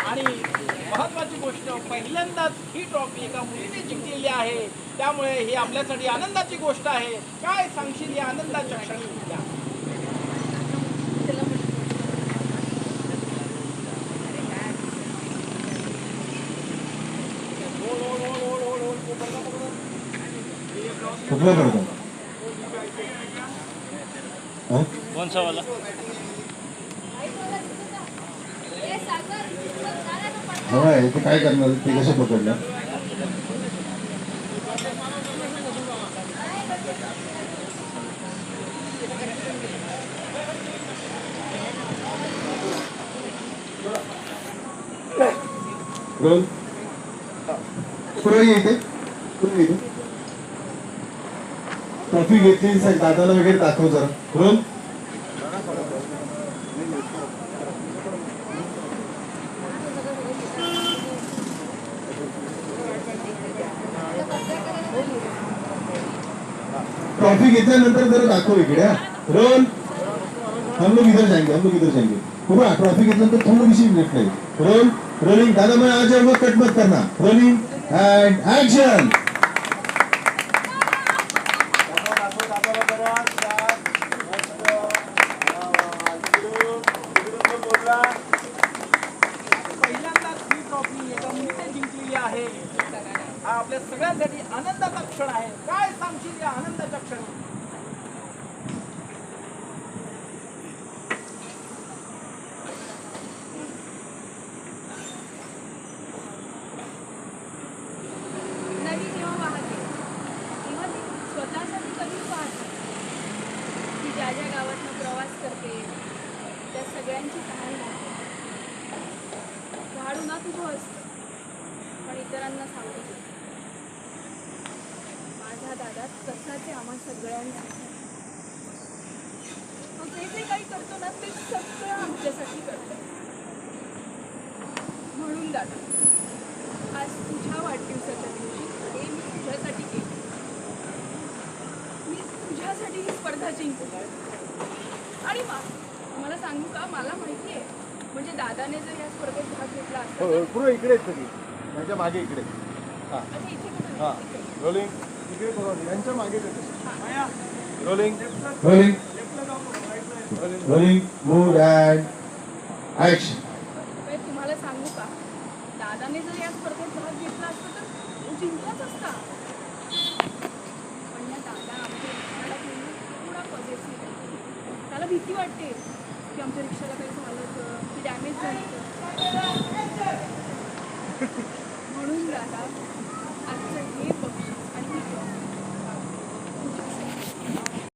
आणि महत्वाची गोष्ट, पहिल्यांदाच ही ट्रॉफी एका मुलीने जिंकलेली आहे, त्यामुळे ही आपल्यासाठी आनंदाची गोष्ट आहे. काय सांगशील या आनंदाच्या क्षणी? कौन सा वाला? ते काय करणार, ते कसं पकडलं? ट्रॉफी घेतली दादाला वगैरे दाखव जरा. रोल ट्रॉफी घेतल्यानंतर जरा दाखव इकडे. रोल हम लोग इधर जाएंगे, हम लोग इधर जाएंगे. पूरा ट्रॉफी घेतल्यानंतर थोड़ी सी मिनट नाही. Role rolling. दादा मैं आ जाऊंगा, कट मत करना. Rolling end action. पहिल्यांदाच ही ट्रॉफी एका मुलीने जिंकलेली आहे. हा आपल्या सगळ्यांसाठी आनंदाचा क्षण आहे. काय सांगशील या आनंदाच्या क्षणी? नदी जेव्हा वाहते तेव्हा ती स्वतःसाठी कधीच वाहते. ती ज्या ज्या गावातनं प्रवास करते त्या सगळ्यांची तहान लागते. झाडू ना तुझं असतं पण इतरांना सांगू शकतो. माझा दादा तसाच आहे आम्हा सगळ्यांसाठी. तो जे जे काही करतो ना ते सगळं आमच्यासाठी करतो. म्हणून दादा, आज तुझ्या वाढदिवसाच्या दिवशी हे मी तुझ्यासाठी केलं. मी तुझ्यासाठी ही स्पर्धा जिंकली. आणि मला सांगू का, मला माहिती आहे म्हणजे दादाने जर या स्पर्धेत भाग घेतला असता पूर्ण इकडे सगळी यांच्या मागे इकडे. अच्छा इथे हां रोलिंग इकडे बघा, यांच्या मागे rolling rolling rolling mood and action. तुम्हाला सांगू का, दादाने जर या स्पर्धेत भाग घेतला असता तर तो जिंकलाच असता. पण या दादा आमच्या रिक्षाला थोडा पॉझिटिव्ह आहे. त्याला भीती वाटते की आमच्या रिक्षाला काही झालं तर, की डॅमेज झालं तर. म्हणून दादा आजचं हे बक्षीस